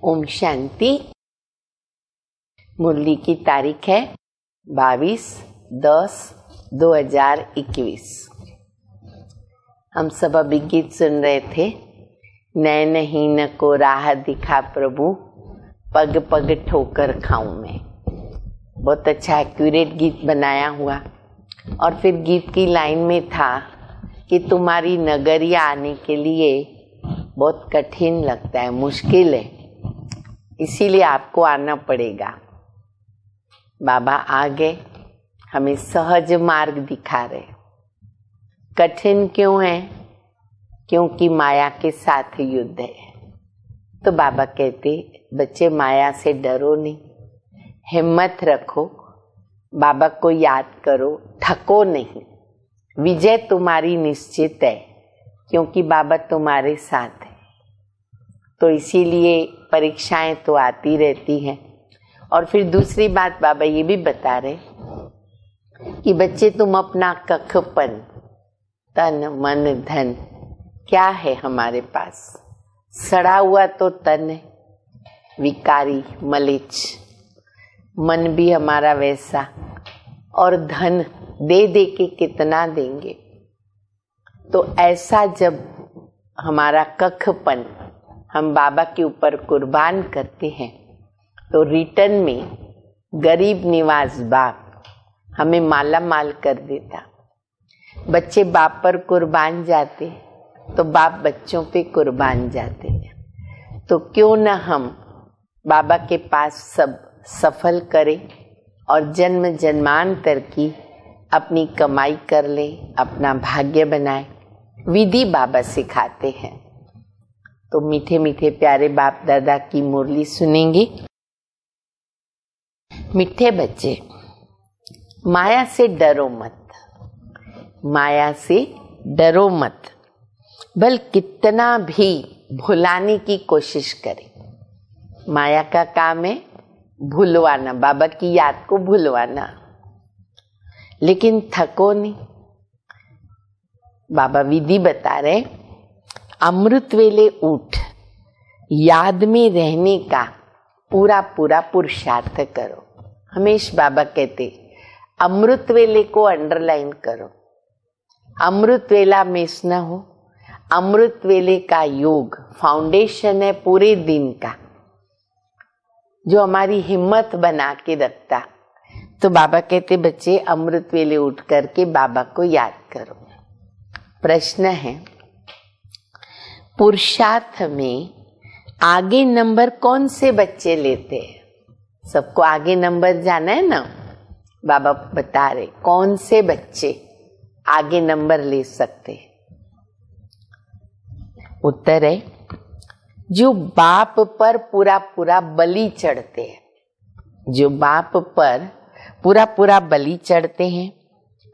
ओम शांति। मुरली की तारीख है 22/10/2021। हम सब अभी गीत सुन रहे थे। नैन हीन को राह दिखा प्रभु, पग पग ठोकर खाऊं मैं। बहुत अच्छा एक्यूरेट गीत बनाया हुआ। और फिर गीत की लाइन में था कि तुम्हारी नगरिया आने के लिए बहुत कठिन लगता है, मुश्किल है, इसीलिए आपको आना पड़ेगा। बाबा आ गए, हमें सहज मार्ग दिखा रहे। कठिन क्यों है? क्योंकि माया के साथ युद्ध है। तो बाबा कहते, बच्चे माया से डरो नहीं, हिम्मत रखो, बाबा को याद करो, थको नहीं। विजय तुम्हारी निश्चित है, क्योंकि बाबा तुम्हारे साथ है। तो इसीलिए परीक्षाएं तो आती रहती हैं। और फिर दूसरी बात बाबा ये भी बता रहे कि बच्चे तुम अपना कखपन, तन मन धन क्या है हमारे पास? सड़ा हुआ तो तन है, विकारी मलिच, मन भी हमारा वैसा, और धन दे दे के कितना देंगे। तो ऐसा जब हमारा कखपन हम बाबा के ऊपर कुर्बान करते हैं, तो रिटर्न में गरीब निवाज बाप हमें माला माल कर देता। बच्चे बाप पर कुर्बान जाते तो बाप बच्चों पे कुर्बान जाते हैं। तो क्यों न हम बाबा के पास सब सफल करें और जन्म जन्मांतर की अपनी कमाई कर ले, अपना भाग्य बनाए। विधि बाबा सिखाते हैं। तो मीठे मीठे प्यारे बाप दादा की मुरली सुनेंगे। मीठे बच्चे, माया से डरो मत, माया से डरो मत। भल कितना भी भुलाने की कोशिश करे, माया का काम है भुलवाना, बाबा की याद को भुलवाना। लेकिन थको नहीं। बाबा विधि बता रहे, अमृत वेले उठ, याद में रहने का पूरा पूरा पुरुषार्थ करो। हमेश बाबा कहते अमृत वेले को अंडरलाइन करो। अमृत वेला मिस न हो। अमृत वेले का योग फाउंडेशन है पूरे दिन का, जो हमारी हिम्मत बना के रखता। तो बाबा कहते बच्चे अमृत वेले उठ करके बाबा को याद करो। प्रश्न है, पुरुषार्थ में आगे नंबर कौन से बच्चे लेते हैं? सबको आगे नंबर जाना है ना? बाबा बता रहे कौन से बच्चे आगे नंबर ले सकते हैं। उत्तर है, जो बाप पर पूरा पूरा बलि चढ़ते हैं। जो बाप पर पूरा पूरा बलि चढ़ते हैं,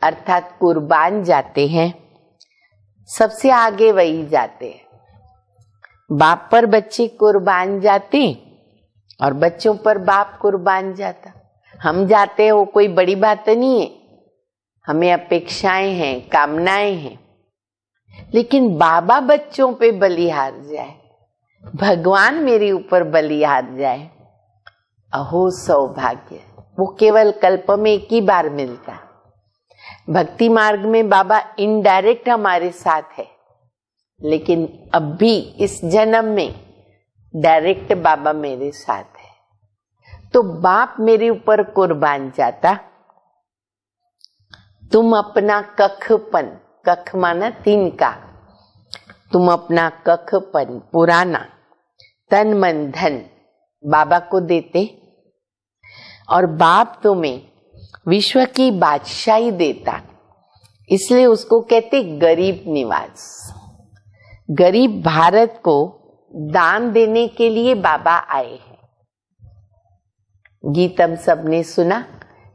अर्थात कुर्बान जाते हैं, सबसे आगे वही जाते हैं। बाप पर बच्चे कुर्बान जाते और बच्चों पर बाप कुर्बान जाता। हम जाते हैं, वो कोई बड़ी बात नहीं है। हमें अपेक्षाएं हैं, कामनाएं हैं। लेकिन बाबा बच्चों पे बलिहार जाए, भगवान मेरे ऊपर बलिहार जाए, अहो सौभाग्य। वो केवल कल्प में एक ही बार मिलता। भक्ति मार्ग में बाबा इनडायरेक्ट हमारे साथ है, लेकिन अब भी इस जन्म में डायरेक्ट बाबा मेरे साथ है। तो बाप मेरे ऊपर कुर्बान जाता। तुम अपना कखपन, कख माना तीन का, तुम अपना कखपन पुराना तन मन धन बाबा को देते, और बाप तुम्हें विश्व की बादशाही देता। इसलिए उसको कहते गरीब निवाज। गरीब भारत को दान देने के लिए बाबा आए हैं। गीत हम सबने सुना,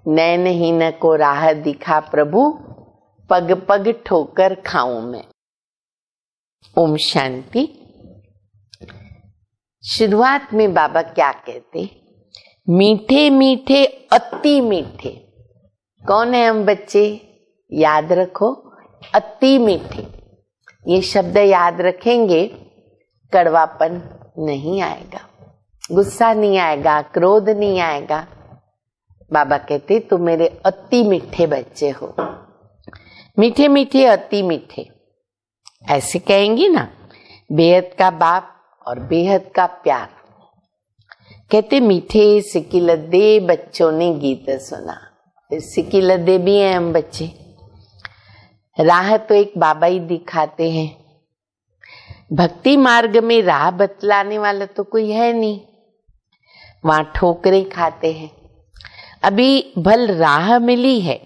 नैन हीन को राह दिखा प्रभु, पग पग ठोकर खाऊं मैं। ओम शांति। शुरुआत में बाबा क्या कहते? मीठे मीठे अति मीठे। कौन है हम बच्चे? याद रखो, अति मीठे। ये शब्द याद रखेंगे, कड़वापन नहीं आएगा। गुस्सा नहीं आएगा, क्रोध नहीं आएगा। बाबा कहते तुम मेरे अति मीठे बच्चे हो, मीठे मीठे अति मीठे, ऐसे कहेंगी ना। बेहद का बाप और बेहद का प्यार। कहते मीठे सिकिलदे बच्चों ने गीत सुना। सिकिलदे भी हैं हम बच्चे। राह तो एक बाबा ही दिखाते हैं। भक्ति मार्ग में राह बतलाने वाला तो कोई है नहीं, वहां ठोकरें खाते हैं। अभी भल राह मिली है,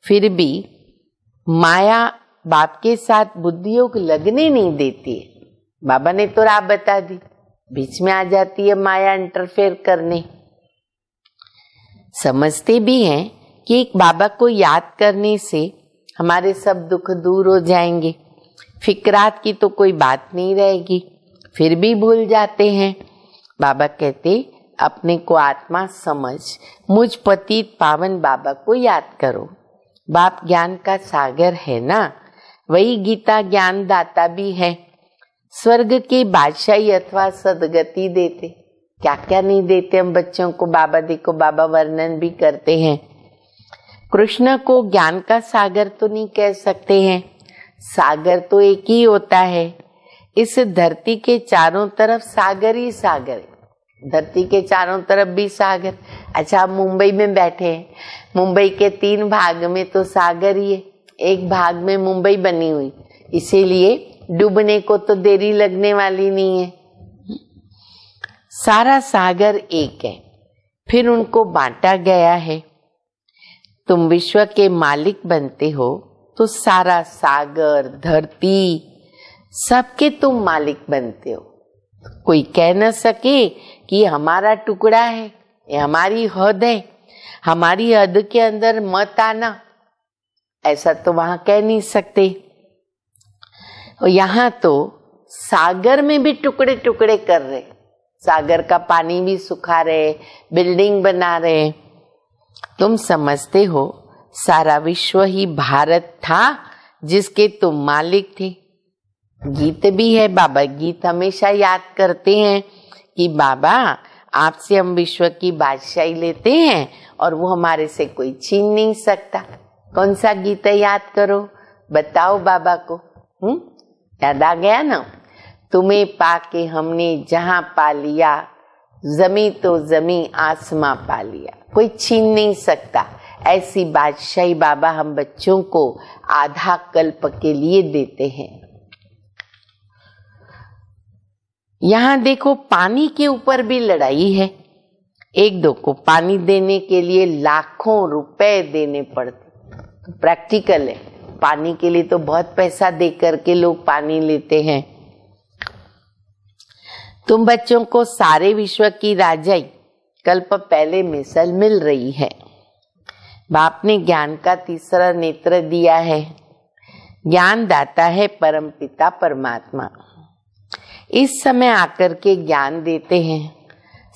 फिर भी माया बाप के साथ बुद्धियोग लगने नहीं देती है। बाबा ने तो राह बता दी, बीच में आ जाती है माया इंटरफेयर करने। समझते भी हैं कि एक बाबा को याद करने से हमारे सब दुख दूर हो जाएंगे, फिक्रात की तो कोई बात नहीं रहेगी, फिर भी भूल जाते हैं। बाबा कहते अपने को आत्मा समझ मुझ पतित पावन बाबा को याद करो। बाप ज्ञान का सागर है ना, वही गीता ज्ञान दाता भी है। स्वर्ग की बादशाही अथवा सदगति देते, क्या क्या नहीं देते हम बच्चों को। बाबा देखो, बाबा वर्णन भी करते हैं। कृष्ण को ज्ञान का सागर तो नहीं कह सकते हैं, सागर तो एक ही होता है। इस धरती के चारों तरफ सागर ही सागर है, धरती के चारों तरफ भी सागर। अच्छा, आप मुंबई में बैठे हैं, मुंबई के 3 भाग में तो सागर ही है, एक भाग में मुंबई बनी हुई, इसीलिए डूबने को तो देरी लगने वाली नहीं है। सारा सागर एक है, फिर उनको बांटा गया है। तुम विश्व के मालिक बनते हो तो सारा सागर धरती सबके तुम मालिक बनते हो। कोई कह न सके कि हमारा टुकड़ा है, ये हमारी हद है, हमारी हद के अंदर मत आना, ऐसा तो वहां कह नहीं सकते। और यहाँ तो सागर में भी टुकड़े टुकड़े कर रहे, सागर का पानी भी सुखा रहे, बिल्डिंग बना रहे। तुम समझते हो सारा विश्व ही भारत था जिसके तुम मालिक थे। गीत भी है, बाबा गीत हमेशा याद करते हैं कि बाबा आपसे हम विश्व की बादशाही लेते हैं और वो हमारे से कोई छीन नहीं सकता। कौन सा गीत है, याद करो, बताओ बाबा को। याद आ गया ना। तुम्हें पाके हमने जहां पा लिया, जमी तो जमी आसमां पा लिया, कोई छीन नहीं सकता। ऐसी बादशाही बाबा हम बच्चों को आधा कल्प के लिए देते हैं। यहाँ देखो, पानी के ऊपर भी लड़ाई है। एक दो को पानी देने के लिए लाखों रुपए देने पड़ते, तो प्रैक्टिकल है। पानी के लिए तो बहुत पैसा दे करके लोग पानी लेते हैं। तुम बच्चों को सारे विश्व की राजाई कल्प पहले मिसल मिल रही है। बाप ने ज्ञान का तीसरा नेत्र दिया है। ज्ञान दाता है परम पिता परमात्मा। इस समय आकर के ज्ञान देते हैं।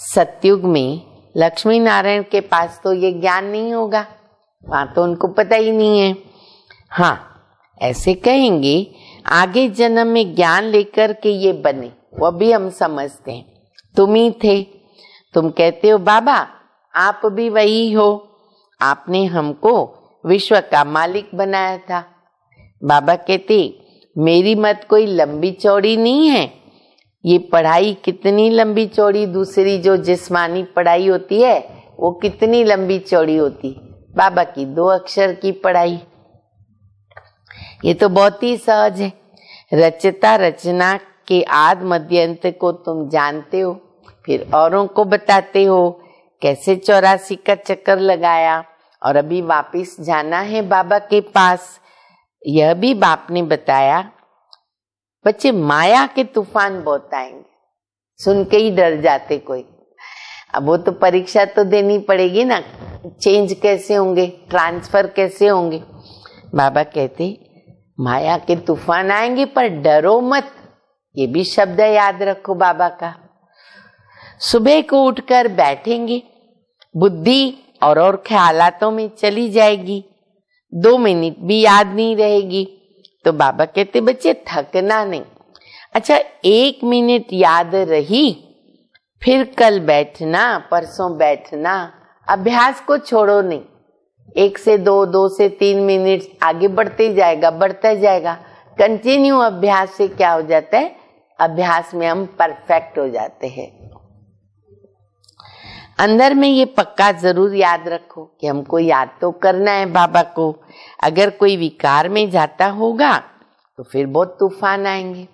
सतयुग में लक्ष्मी नारायण के पास तो ये ज्ञान नहीं होगा, वहां तो उनको पता ही नहीं है। हाँ, ऐसे कहेंगे आगे जन्म में ज्ञान लेकर के ये बने, वो भी हम समझते हैं। तुम ही थे। तुम कहते हो बाबा आप भी वही हो, आपने हमको विश्व का मालिक बनाया था। बाबा कहते मेरी मत कोई लंबी चौड़ी नहीं है। ये पढ़ाई कितनी लंबी चौड़ी, दूसरी जो जिस्मानी पढ़ाई होती है वो कितनी लंबी चौड़ी होती, बाबा की 2 अक्षर की पढ़ाई, ये तो बहुत ही सहज है। रचता रचना के आद मध्य अंत को तुम जानते हो, फिर औरों को बताते हो कैसे 84 का चक्कर लगाया और अभी वापस जाना है बाबा के पास। यह भी बाप ने बताया। बच्चे माया के तूफान बहुत आएंगे, सुन के ही डर जाते कोई। अब वो तो परीक्षा तो देनी पड़ेगी ना, चेंज कैसे होंगे, ट्रांसफर कैसे होंगे। बाबा कहते माया के तूफान आएंगे पर डरो मत, ये भी शब्द याद रखो बाबा का। सुबह को उठकर बैठेंगे, बुद्धि और ख्यालातों में चली जाएगी, 2 मिनट भी याद नहीं रहेगी। तो बाबा कहते बच्चे थकना नहीं। अच्छा 1 मिनट याद रही, फिर कल बैठना, परसों बैठना। अभ्यास को छोड़ो नहीं, 1 से 2, 2 से 3 मिनट आगे बढ़ते जाएगा, बढ़ता जाएगा। कंटिन्यू अभ्यास से क्या हो जाता है, अभ्यास में हम परफेक्ट हो जाते हैं। अंदर में ये पक्का जरूर याद रखो कि हमको याद तो करना है बाबा को। अगर कोई विकार में जाता होगा तो फिर बहुत तूफान आएंगे,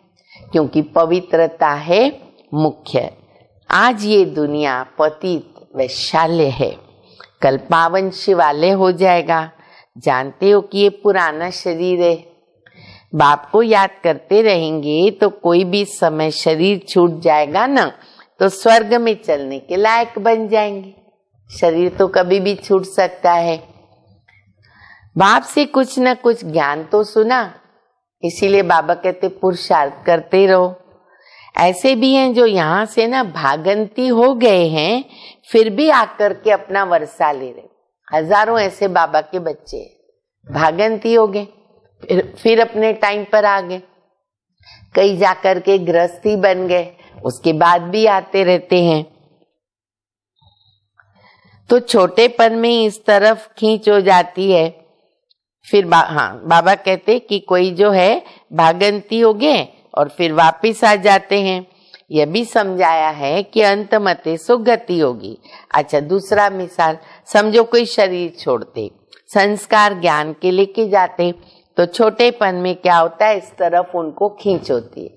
क्योंकि पवित्रता है मुख्य। आज ये दुनिया पतित वैशाल्य है, कल पावन शिवालय हो जाएगा। जानते हो कि ये पुराना शरीर है। बाप को याद करते रहेंगे तो कोई भी समय शरीर छूट जाएगा ना, तो स्वर्ग में चलने के लायक बन जाएंगे। शरीर तो कभी भी छूट सकता है। बाप से कुछ न कुछ ज्ञान तो सुना, इसीलिए बाबा कहते पुरुषार्थ करते रहो। ऐसे भी हैं जो यहाँ से ना भागंती हो गए हैं, फिर भी आकर के अपना वर्षा ले रहे। हजारों ऐसे बाबा के बच्चे भागंती हो गए, फिर अपने टाइम पर आ गए। कई जाकर के गृहस्थी बन गए, उसके बाद भी आते रहते हैं। तो छोटेपन में इस तरफ खींच हो जाती है। फिर बाबा कहते कि कोई जो है भागंती हो गए और फिर वापिस आ जाते हैं। यह भी समझाया है कि अंत मते सो गति होगी। अच्छा, दूसरा मिसाल, समझो कोई शरीर छोड़ते, संस्कार ज्ञान के लेके जाते, तो छोटेपन में क्या होता है, इस तरफ उनको खींच होती है।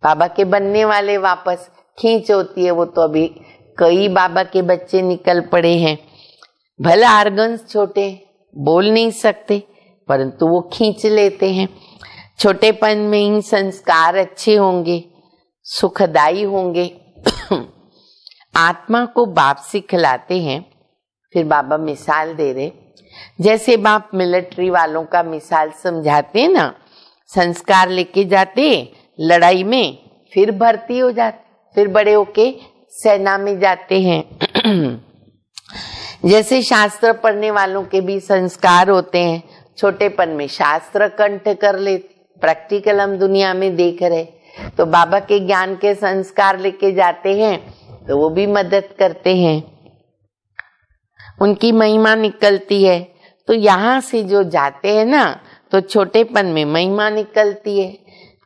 बाबा के बनने वाले वापस खींच होती है। वो तो अभी कई बाबा के बच्चे निकल पड़े हैं, भला आर्गन्स छोटे, बोल नहीं सकते, परंतु वो खींच लेते हैं। छोटेपन में ही संस्कार अच्छे होंगे, सुखदायी होंगे। आत्मा को बाप सिखलाते हैं। फिर बाबा मिसाल दे रहे, जैसे बाप मिलिट्री वालों का मिसाल समझाते हैं ना, संस्कार लेके जाते लड़ाई में, फिर भर्ती हो जाते, फिर बड़े होके सेना में जाते हैं। जैसे शास्त्र पढ़ने वालों के भी संस्कार होते हैं, छोटेपन में शास्त्र कंठ कर लेते। प्रैक्टिकल हम दुनिया में देख रहे, तो बाबा के ज्ञान के संस्कार लेके जाते हैं, तो वो भी मदद करते हैं, उनकी महिमा निकलती है। तो यहाँ से जो जाते हैं ना, तो छोटेपन में महिमा निकलती है,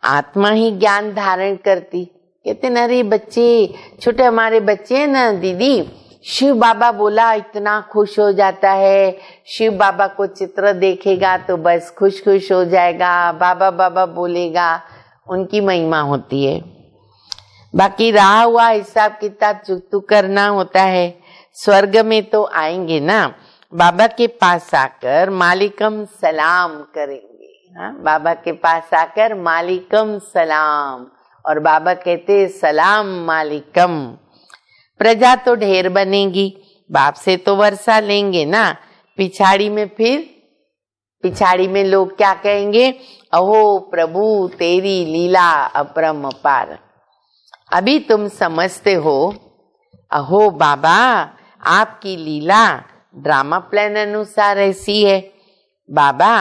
आत्मा ही ज्ञान धारण करती। कहते न, अरे बच्चे, छोटे हमारे बच्चे हैं ना दीदी, शिव बाबा बोला इतना खुश हो जाता है, शिव बाबा को चित्र देखेगा तो बस खुश खुश हो जाएगा, बाबा बाबा बोलेगा, उनकी महिमा होती है। बाकी रहा हुआ हिसाब किताब चुकतू करना होता है। स्वर्ग में तो आएंगे ना, बाबा के पास आकर मालिकम सलाम करेंगे। हाँ, बाबा के पास आकर मालिकम सलाम, और बाबा कहते सलाम मालिकम। प्रजा तो ढेर बनेगी, बाप से तो वर्षा लेंगे ना, पिछाड़ी में फिर पिछाड़ी में लोग क्या कहेंगे, अहो प्रभु तेरी लीला अपरंपार। अभी तुम समझते हो, अहो बाबा आपकी लीला ड्रामा प्लान अनुसार ऐसी है। बाबा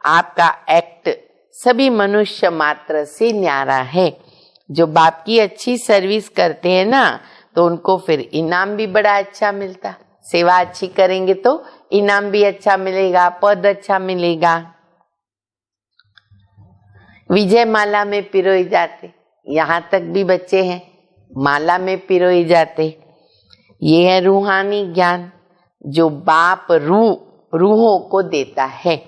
आपका एक्ट सभी मनुष्य मात्र से न्यारा है। जो बाप की अच्छी सर्विस करते हैं ना, तो उनको फिर इनाम भी बड़ा अच्छा मिलता। सेवा अच्छी करेंगे तो इनाम भी अच्छा मिलेगा, पद अच्छा मिलेगा। विजय माला में पिरोए जाते, यहाँ तक भी बच्चे हैं, माला में पिरोए जाते। ये है रूहानी ज्ञान जो बाप रूहों को देता है।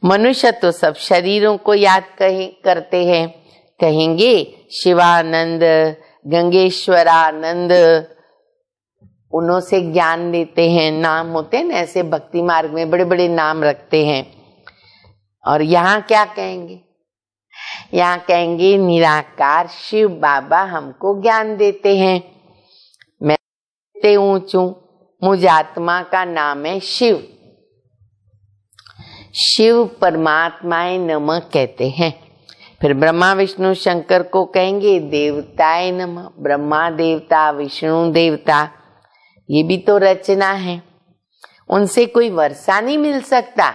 मनुष्य तो सब शरीरों को याद करते हैं, कहेंगे शिवानंद, गंगेश्वरानंद, उन्हों से ज्ञान लेते हैं। नाम होते हैं ना ऐसे, भक्ति मार्ग में बड़े बड़े नाम रखते हैं। और यहाँ क्या कहेंगे, यहाँ कहेंगे निराकार शिव बाबा हमको ज्ञान देते हैं। मैं ऊंचू, मुझ आत्मा का नाम है शिव। शिव परमात्माए नमः कहते हैं। फिर ब्रह्मा विष्णु शंकर को कहेंगे देवताए नमः, ब्रह्मा देवता विष्णु देवता। ये भी तो रचना है, उनसे कोई वर्षा नहीं मिल सकता,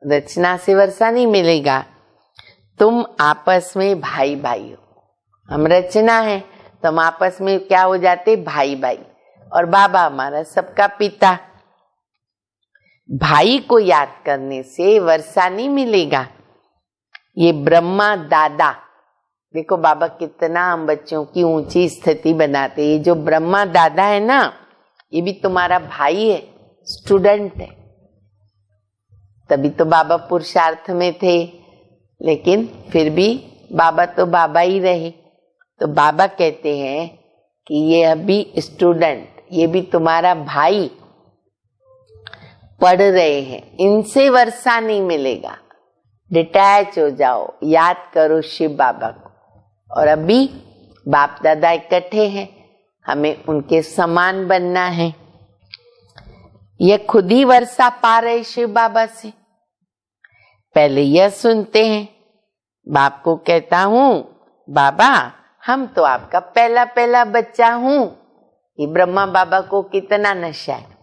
रचना से वर्षा नहीं मिलेगा। तुम आपस में भाई भाई हो, हम रचना है, तो हम आपस में क्या हो जाते, भाई भाई। और बाबा हमारा सबका पिता। भाई को याद करने से वर्षा नहीं मिलेगा। ये ब्रह्मा दादा, देखो बाबा कितना हम बच्चों की ऊंची स्थिति बनाते। ये जो ब्रह्मा दादा है ना, ये भी तुम्हारा भाई है, स्टूडेंट है। तभी तो बाबा पुरुषार्थ में थे, लेकिन फिर भी बाबा तो बाबा ही रहे। तो बाबा कहते हैं कि ये अभी स्टूडेंट, ये भी तुम्हारा भाई, पढ़ रहे हैं, इनसे वर्षा नहीं मिलेगा। डिटैच हो जाओ, याद करो शिव बाबा को। और अभी बाप दादा इकट्ठे हैं, हमें उनके समान बनना है। ये खुद ही वर्षा पा रहे शिव बाबा से। पहले यह सुनते हैं, बाप को कहता हूं बाबा हम तो आपका पहला पहला बच्चा हूं। ये ब्रह्मा बाबा को कितना नशा है।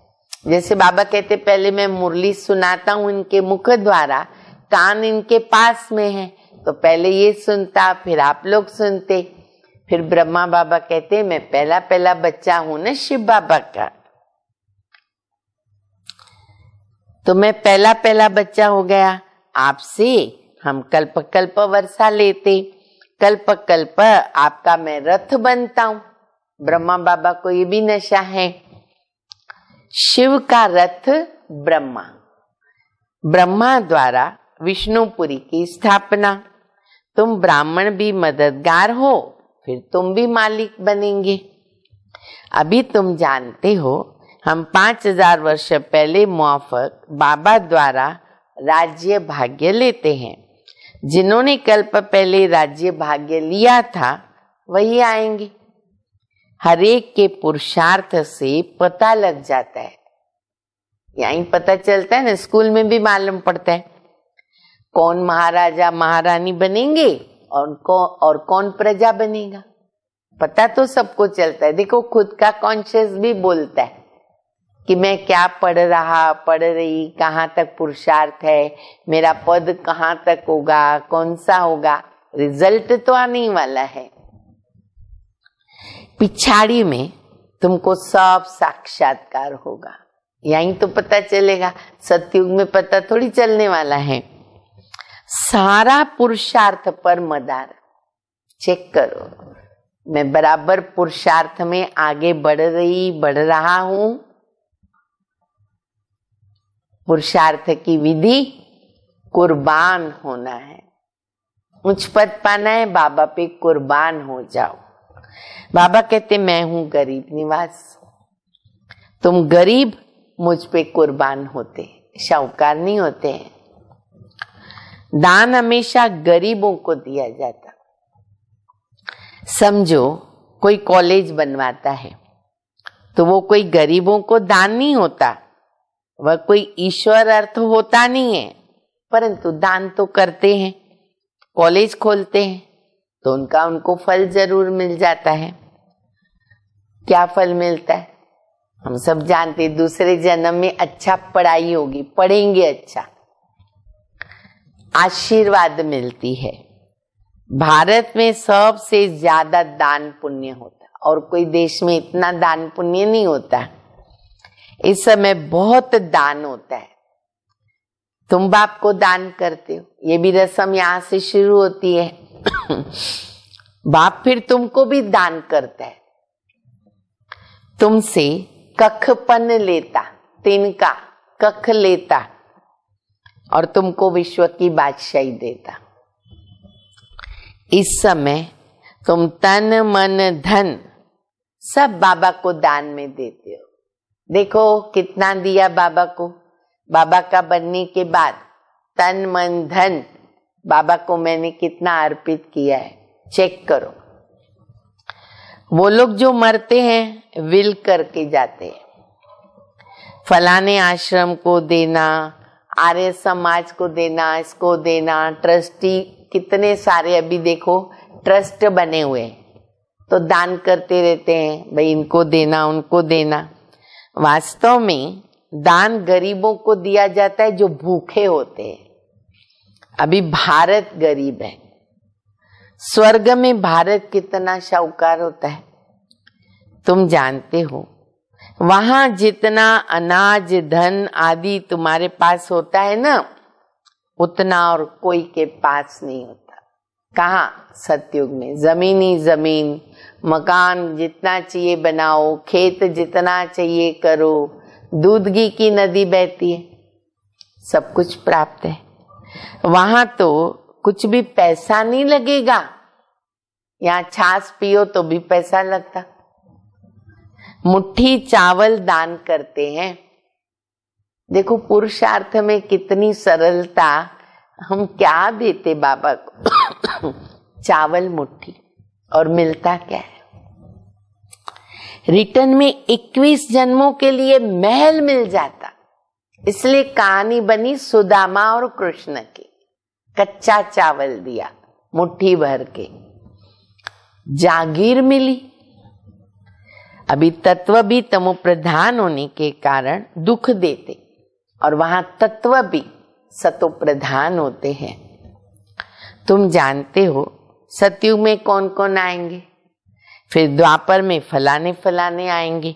जैसे बाबा कहते पहले मैं मुरली सुनाता हूं इनके मुख द्वारा, कान इनके पास में है, तो पहले ये सुनता, फिर आप लोग सुनते। फिर ब्रह्मा बाबा कहते मैं पहला पहला बच्चा हूं ना शिव बाबा का, तो मैं पहला पहला बच्चा हो गया। आपसे हम कल्प कल्प वर्षा लेते, कल्प कल्प आपका मैं रथ बनता हूं। ब्रह्मा बाबा को ये भी नशा है। शिव का रथ ब्रह्मा, ब्रह्मा द्वारा विष्णुपुरी की स्थापना। तुम ब्राह्मण भी मददगार हो, फिर तुम भी मालिक बनेंगे। अभी तुम जानते हो हम 5000 वर्ष पहले मुआफक बाबा द्वारा राज्य भाग्य लेते हैं। जिन्होंने कल्प पहले राज्य भाग्य लिया था वही आएंगे। हरेक के पुरुषार्थ से पता लग जाता है, यहीं पता चलता है ना, स्कूल में भी मालूम पड़ता है कौन महाराजा महारानी बनेंगे और कौन प्रजा बनेगा। पता तो सबको चलता है। देखो खुद का कॉन्शियस भी बोलता है कि मैं क्या पढ़ रहा पढ़ रही, कहाँ तक पुरुषार्थ है, मेरा पद कहाँ तक होगा, कौन सा होगा। रिजल्ट तो आने वाला है, पिछाड़ी में तुमको सब साक्षात्कार होगा, यहीं तो पता चलेगा। सतयुग में पता थोड़ी चलने वाला है। सारा पुरुषार्थ पर मदार। चेक करो, मैं बराबर पुरुषार्थ में आगे बढ़ रहा हूं। पुरुषार्थ की विधि कुर्बान होना है। उच्च पद पाना है, बाबा पे कुर्बान हो जाओ। बाबा कहते मैं हूं गरीब निवास, तुम गरीब मुझ पे कुर्बान होते, शाहूकार नहीं होते हैं। दान हमेशा गरीबों को दिया जाता। समझो कोई कॉलेज बनवाता है तो वो कोई गरीबों को दान नहीं होता, वह कोई ईश्वर अर्थ होता नहीं है, परंतु दान तो करते हैं। कॉलेज खोलते हैं तो उनको फल जरूर मिल जाता है। क्या फल मिलता है हम सब जानते, दूसरे जन्म में अच्छा पढ़ाई होगी, पढ़ेंगे अच्छा, आशीर्वाद मिलती है। भारत में सबसे ज्यादा दान पुण्य होता है और कोई देश में इतना दान पुण्य नहीं होता। इस समय बहुत दान होता है। तुम बाप को दान करते हो, ये भी रस्म यहां से शुरू होती है। बाप फिर तुमको भी दान करता है, तुमसे कखपन लेता, तिनका कख लेता और तुमको विश्व की बादशाही देता। इस समय तुम तन मन धन सब बाबा को दान में देते हो। देखो कितना दिया बाबा को। बाबा का बनने के बाद तन मन धन बाबा को मैंने कितना अर्पित किया है, चेक करो। वो लोग जो मरते हैं विल करके जाते हैं, फलाने आश्रम को देना, आर्य समाज को देना, इसको देना, ट्रस्टी कितने सारे अभी देखो ट्रस्ट बने हुए हैं, तो दान करते रहते हैं, भाई इनको देना उनको देना। वास्तव में दान गरीबों को दिया जाता है जो भूखे होते हैं। अभी भारत गरीब है, स्वर्ग में भारत कितना शाहूकार होता है तुम जानते हो। वहां जितना अनाज धन आदि तुम्हारे पास होता है ना, उतना और कोई के पास नहीं होता। कहाँ? सतयुग में जमीनी जमीन, मकान जितना चाहिए बनाओ, खेत जितना चाहिए करो, दूध घी की नदी बहती है, सब कुछ प्राप्त है। वहां तो कुछ भी पैसा नहीं लगेगा। यहाँ छाछ पियो तो भी पैसा लगता। मुट्ठी चावल दान करते हैं। देखो पुरुषार्थ में कितनी सरलता। हम क्या देते बाबा को? चावल मुट्ठी, और मिलता क्या है? रिटर्न में 21 जन्मों के लिए महल मिल जाता। इसलिए कहानी बनी सुदामा और कृष्ण की। कच्चा चावल दिया मुट्ठी भर के, जागीर मिली। अभी तत्व भी तमो प्रधान होने के कारण दुख देते, और वहां तत्व भी सतो प्रधान होते हैं। तुम जानते हो सतयुग में कौन कौन आएंगे, फिर द्वापर में फलाने फलाने आएंगे,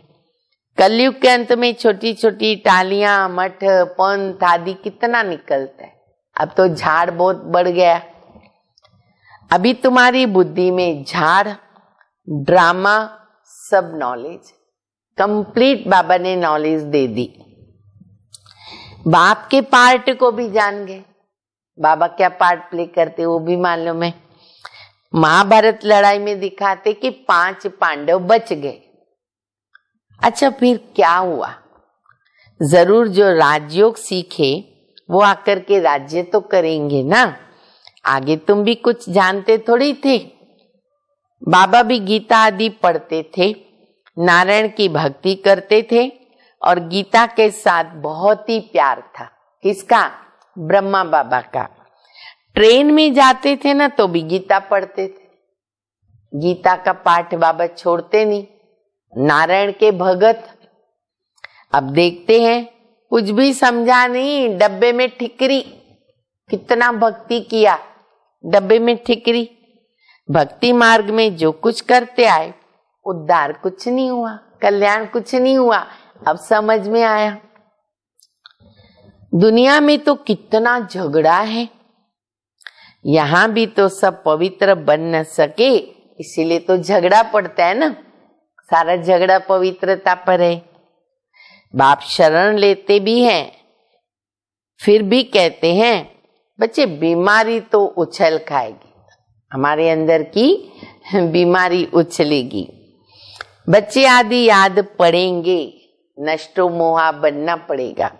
कलयुग के अंत में छोटी छोटी टालियां मठ पंथ आदि कितना निकलता है। अब तो झाड़ बहुत बढ़ गया। अभी तुम्हारी बुद्धि में झाड़, ड्रामा, सब नॉलेज कंप्लीट बाबा ने नॉलेज दे दी। बाप के पार्ट को भी जान गए। बाबा क्या पार्ट प्ले करते वो भी मालूम है। महाभारत लड़ाई में दिखाते कि 5 पांडव बच गए। अच्छा फिर क्या हुआ? जरूर जो राजयोग सीखे वो आकर के राज्य तो करेंगे ना। आगे तुम भी कुछ जानते थोड़ी थे। बाबा भी गीता आदि पढ़ते थे, नारायण की भक्ति करते थे, और गीता के साथ बहुत ही प्यार था। किसका? ब्रह्मा बाबा का। ट्रेन में जाते थे ना तो भी गीता पढ़ते थे। गीता का पाठ बाबा छोड़ते नहीं। नारायण के भगत। अब देखते हैं कुछ भी समझा नहीं, डब्बे में ठिकरी। कितना भक्ति किया, डब्बे में ठिकरी। भक्ति मार्ग में जो कुछ करते आए, उद्धार कुछ नहीं हुआ, कल्याण कुछ नहीं हुआ। अब समझ में आया दुनिया में तो कितना झगड़ा है। यहां भी तो सब पवित्र बन न सके, इसीलिए तो झगड़ा पड़ता है ना। सारा झगड़ा पवित्रता पर है। बाप शरण लेते भी हैं, फिर भी कहते हैं बच्चे बीमारी तो उछल खाएगी, हमारे अंदर की बीमारी उछलेगी। बच्चे आदि याद पड़ेंगे, नष्टो मोहा बनना पड़ेगा।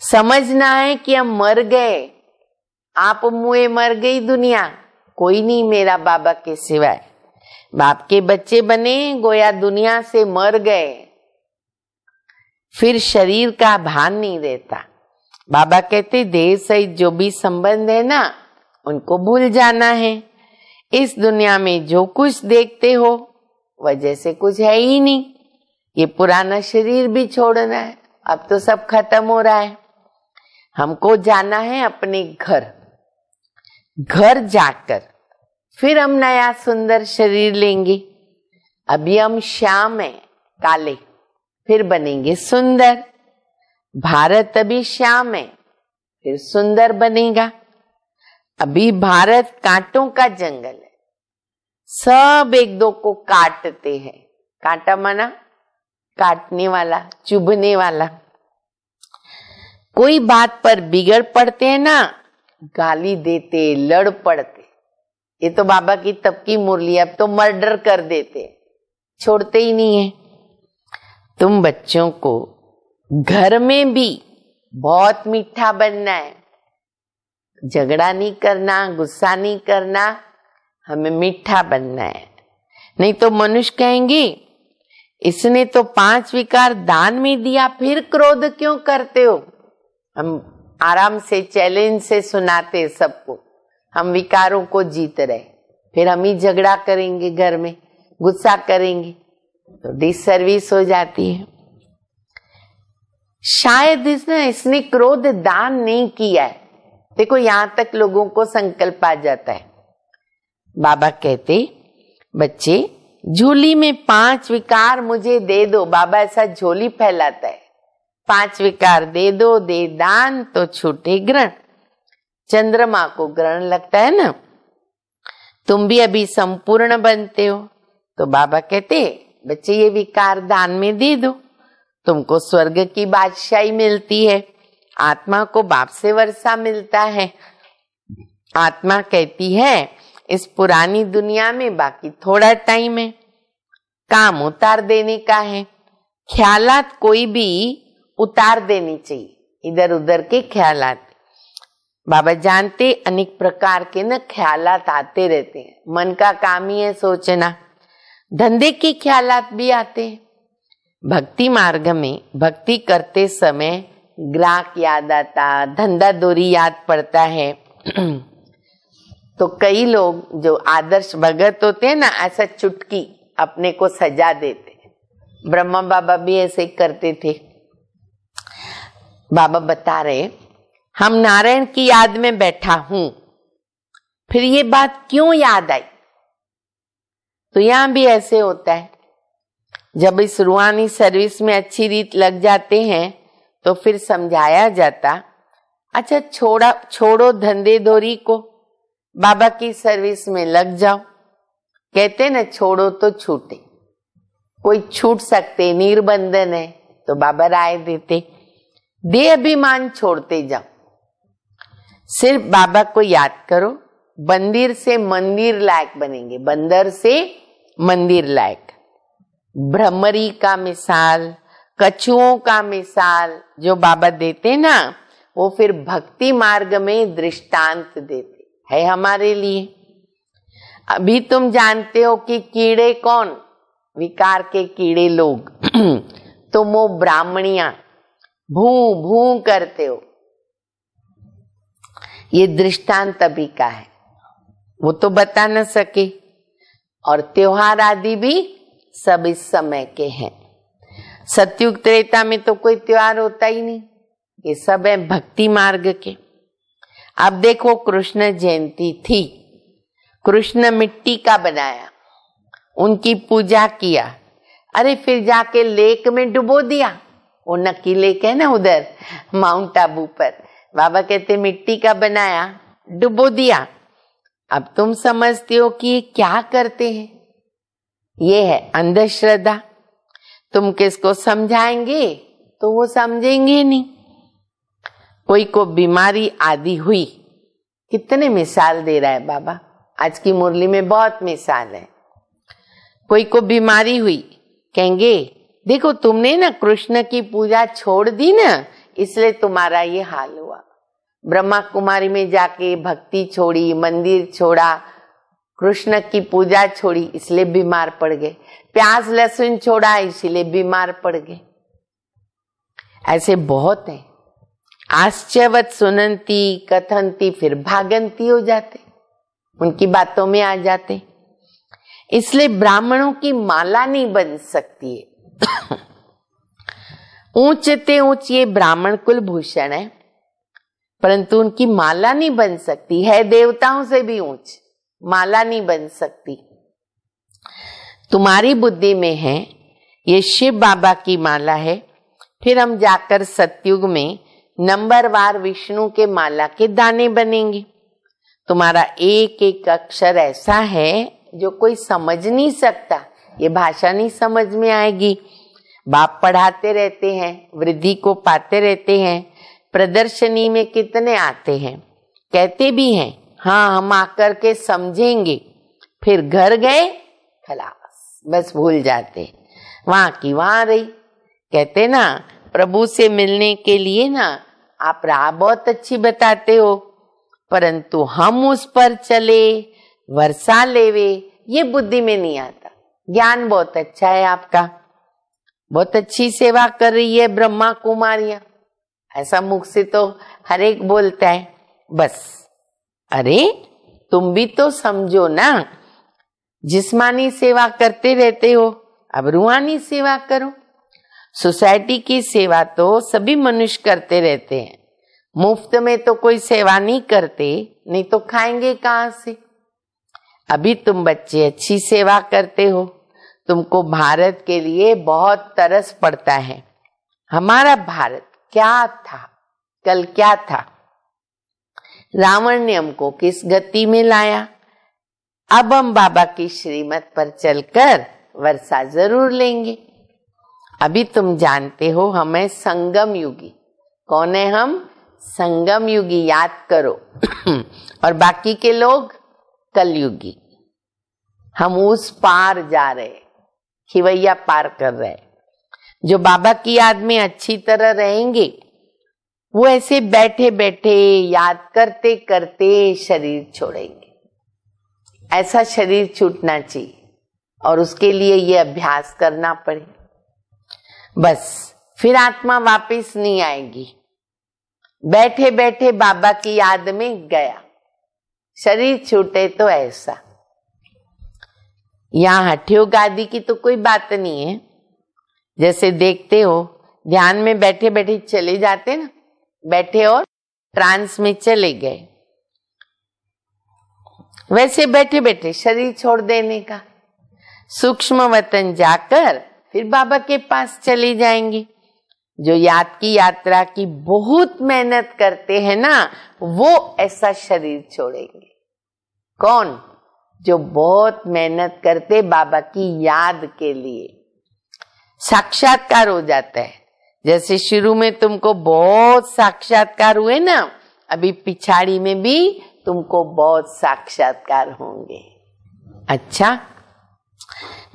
समझना है कि हम मर गए, आप मुए मर गई दुनिया, कोई नहीं मेरा बाबा के सिवाय। बाप के बच्चे बने, गोया दुनिया से मर गए। फिर शरीर का भान नहीं रहता। बाबा कहते देह सहित जो भी संबंध है ना, उनको भूल जाना है। इस दुनिया में जो कुछ देखते हो वजह से कुछ है ही नहीं। ये पुराना शरीर भी छोड़ना है, अब तो सब खत्म हो रहा है। हमको जाना है अपने घर। घर जाकर फिर हम नया सुंदर शरीर लेंगे। अभी हम श्याम है, काले, फिर बनेंगे सुंदर। भारत अभी श्याम है, फिर सुंदर बनेगा। अभी भारत कांटों का जंगल है, सब एक दो को काटते हैं। कांटा माना काटने वाला, चुभने वाला। कोई बात पर बिगड़ पड़ते हैं ना, गाली देते, लड़ पड़ते। ये तो बाबा की तब की मुरली, अब तो मर्डर कर देते, छोड़ते ही नहीं है। तुम बच्चों को घर में भी बहुत मीठा बनना है। झगड़ा नहीं करना, गुस्सा नहीं करना, हमें मीठा बनना है। नहीं तो मनुष्य कहेंगे इसने तो 5 विकार दान में दिया, फिर क्रोध क्यों करते हो। हम आराम से चैलेंज से सुनाते सबको, हम विकारों को जीत रहे, फिर हम ही झगड़ा करेंगे, घर में गुस्सा करेंगे तो डिसर्विस हो जाती है। शायद इसने क्रोध दान नहीं किया है। देखो यहां तक लोगों को संकल्प आ जाता है, बाबा कहते, बच्चे झोली में 5 विकार मुझे दे दो। बाबा ऐसा झोली फैलाता है, 5 विकार दे दो, दे दान तो छूटे ग्रहण। चंद्रमा को ग्रहण लगता है ना, तुम भी अभी संपूर्ण बनते हो, तो बाबा कहते बच्चे ये विकार दान में दे दो, तुमको स्वर्ग की बादशाही मिलती है, आत्मा को बाप से वर्षा मिलता है। आत्मा कहती है इस पुरानी दुनिया में बाकी थोड़ा टाइम है, काम उतार देने का है। ख्यालात कोई भी उतार देनी चाहिए, इधर उधर के ख्यालात। बाबा जानते अनेक प्रकार के न ख्यालात आते रहते हैं, मन का काम ही है सोचना। धंधे के ख्यालात भी आते हैं। भक्ति मार्ग में भक्ति करते समय ग्राहक याद आता, धंधा दोरी याद पड़ता है। तो कई लोग जो आदर्श भगत होते हैं ना, ऐसा चुटकी अपने को सजा देते हैं। ब्रह्मा बाबा भी ऐसे करते थे। बाबा बता रहे, हम नारायण की याद में बैठा हूं, फिर ये बात क्यों याद आई? तो यहां भी ऐसे होता है, जब इस रूहानी सर्विस में अच्छी रीत लग जाते हैं तो फिर समझाया जाता, अच्छा छोड़ो धंधे दोरी को, बाबा की सर्विस में लग जाओ। कहते ना छोड़ो तो छूटे, कोई छूट सकते, निर्बंधन है, तो बाबा राय देते देह अभिमान छोड़ते जाओ, सिर्फ बाबा को याद करो, बंदिर से मंदिर लायक बनेंगे, बंदर से मंदिर लायक। भ्रमरी का मिसाल, कछुओं का मिसाल जो बाबा देते ना, वो फिर भक्ति मार्ग में दृष्टांत देते है हमारे लिए। अभी तुम जानते हो कि कीड़े कौन? विकार के कीड़े लोग। तुम वो ब्राह्मणियां भू भू करते हो, ये दृष्टांत अभी का है, वो तो बता न सके। और त्योहार आदि भी सब इस समय के हैं। सतयुग त्रेता में तो कोई त्योहार होता ही नहीं, ये सब है भक्ति मार्ग के। अब देखो कृष्ण जयंती थी, कृष्ण मिट्टी का बनाया, उनकी पूजा किया, अरे फिर जाके लेक में डुबो दिया। वो नक्की लेक है ना उधर माउंट आबू पर, बाबा कहते मिट्टी का बनाया, डुबो दिया। अब तुम समझते हो कि ये क्या करते हैं, ये है अंधश्रद्धा। तुम किसको समझाएंगे तो वो समझेंगे नहीं। कोई को बीमारी आदि हुई, कितने मिसाल दे रहा है बाबा, आज की मुरली में बहुत मिसाल है। कोई को बीमारी हुई, कहेंगे देखो तुमने ना कृष्ण की पूजा छोड़ दी ना, इसलिए तुम्हारा ये हाल हुआ। ब्रह्मा कुमारी में जाके भक्ति छोड़ी, मंदिर छोड़ा, कृष्ण की पूजा छोड़ी, इसलिए बीमार पड़ गए। प्याज लहसुन छोड़ा, इसलिए बीमार पड़ गए। ऐसे बहुत है। आश्चर्यवत सुनंती कथनती, फिर भागंती हो जाते, उनकी बातों में आ जाते। इसलिए ब्राह्मणों की माला नहीं बन सकती है। ऊंचते ऊंच ये ब्राह्मण कुल भूषण है, परंतु उनकी माला नहीं बन सकती है। देवताओं से भी ऊंच माला नहीं बन सकती। तुम्हारी बुद्धि में है ये शिव बाबा की माला है, फिर हम जाकर सतयुग में नंबरवार विष्णु के माला के दाने बनेंगे। तुम्हारा एक एक अक्षर ऐसा है जो कोई समझ नहीं सकता, ये भाषा नहीं समझ में आएगी। बाप पढ़ाते रहते हैं, वृद्धि को पाते रहते हैं, प्रदर्शनी में कितने आते हैं, कहते भी हैं हाँ हम आकर के समझेंगे, फिर घर गए खलास, बस भूल जाते, वहां की वहां रही। कहते ना प्रभु से मिलने के लिए ना आप राह बहुत अच्छी बताते हो, परंतु हम उस पर चले, वर्षा लेवे, ये बुद्धि में नहीं आता। ज्ञान बहुत अच्छा है आपका, बहुत अच्छी सेवा कर रही है ब्रह्मा कुमारियां, ऐसा मुख से तो हर एक बोलता है। बस अरे तुम भी तो समझो ना, जिस्मानी सेवा करते रहते हो, अब रूहानी सेवा करो। सोसाइटी की सेवा तो सभी मनुष्य करते रहते हैं, मुफ्त में तो कोई सेवा नहीं करते, नहीं तो खाएंगे कहां से। अभी तुम बच्चे अच्छी सेवा करते हो, तुमको भारत के लिए बहुत तरस पड़ता है। हमारा भारत क्या था, कल क्या था? रावण ने हमको किस गति में लाया। अब हम बाबा की श्रीमत पर चलकर वर्षा जरूर लेंगे। अभी तुम जानते हो हमें संगम युगी, कौन है हम? संगम युगी, याद करो। और बाकी के लोग कलयुगी। हम उस पार जा रहे, खिवैया पार कर रहे। जो बाबा की याद में अच्छी तरह रहेंगे वो ऐसे बैठे बैठे याद करते करते शरीर छोड़ेंगे। ऐसा शरीर छूटना चाहिए और उसके लिए ये अभ्यास करना पड़े। बस फिर आत्मा वापस नहीं आएगी। बैठे बैठे बाबा की याद में गया, शरीर छूटे तो ऐसा। यहाँ हठयोग आदि की तो कोई बात नहीं है। जैसे देखते हो ध्यान में बैठे बैठे चले जाते ना, बैठे और ट्रांस में चले गए, वैसे बैठे बैठे शरीर छोड़ देने का। सूक्ष्म वतन जाकर फिर बाबा के पास चले जाएंगे। जो याद की यात्रा की बहुत मेहनत करते हैं ना, वो ऐसा शरीर छोड़ेंगे। कौन? जो बहुत मेहनत करते बाबा की याद के लिए। साक्षात्कार हो जाता है। जैसे शुरू में तुमको बहुत साक्षात्कार हुए ना, अभी पिछाड़ी में भी तुमको बहुत साक्षात्कार होंगे। अच्छा,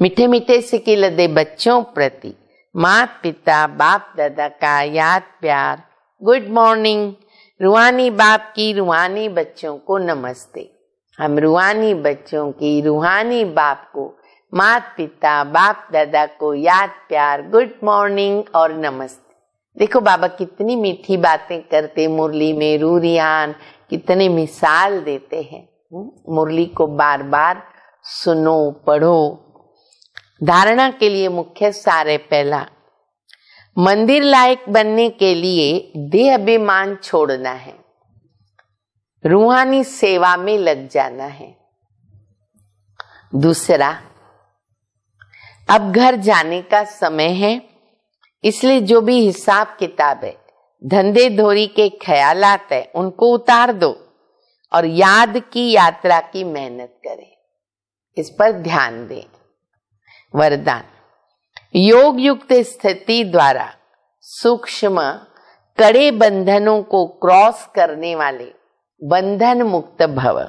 मीठे मीठे सिकिलदे बच्चों प्रति माता पिता बाप दादा का याद प्यार। Good morning. रूहानी बाप की रूहानी बच्चों को नमस्ते। हम रूहानी बच्चों की रूहानी बाप को, माता पिता बाप दादा को याद प्यार, गुड मॉर्निंग और नमस्ते। देखो बाबा कितनी मीठी बातें करते मुरली में, रूरियान कितने मिसाल देते हैं। मुरली को बार बार सुनो, पढ़ो। धारणा के लिए मुख्य सार है पहला, मंदिर लायक बनने के लिए देह अभिमान छोड़ना है, रूहानी सेवा में लग जाना है। दूसरा, अब घर जाने का समय है, इसलिए जो भी हिसाब किताब है, धंधे धोरी के ख्यालात है, उनको उतार दो और याद की यात्रा की मेहनत करें। इस पर ध्यान दें। वरदान, योग युक्त स्थिति द्वारा सूक्ष्म कड़े बंधनों को क्रॉस करने वाले बंधन मुक्त भव।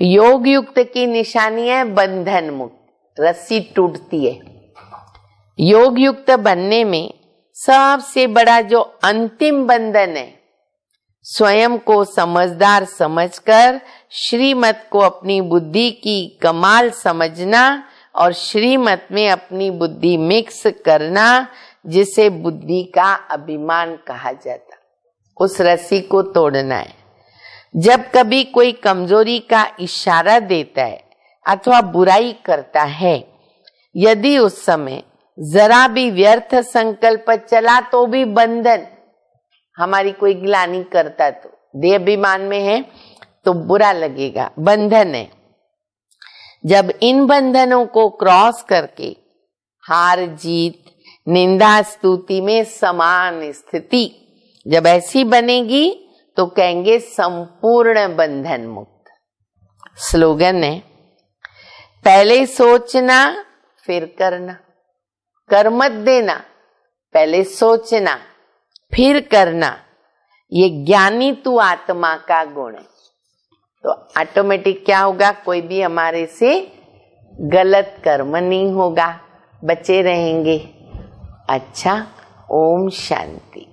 योग युक्त की निशानी है बंधन मुक्त, रस्सी टूटती है। योग युक्त बनने में सबसे बड़ा जो अंतिम बंधन है, स्वयं को समझदार समझकर श्रीमत को अपनी बुद्धि की कमाल समझना और श्रीमत में अपनी बुद्धि मिक्स करना, जिसे बुद्धि का अभिमान कहा जाता, उस रस्सी को तोड़ना है। जब कभी कोई कमजोरी का इशारा देता है अथवा बुराई करता है, यदि उस समय जरा भी व्यर्थ संकल्प चला तो भी बंधन। हमारी कोई गिलानी करता तो देह अभिमान में है तो बुरा लगेगा, बंधन है। जब इन बंधनों को क्रॉस करके हार जीत, निंदा स्तुति में समान स्थिति जब ऐसी बनेगी तो कहेंगे संपूर्ण बंधन मुक्त। स्लोगन है, पहले सोचना फिर करना, कर मत देना, पहले सोचना फिर करना। ये ज्ञानी तू आत्मा का गुण है। तो ऑटोमेटिक क्या होगा, कोई भी हमारे से गलत कर्म नहीं होगा, बचे रहेंगे। अच्छा, ओम शांति।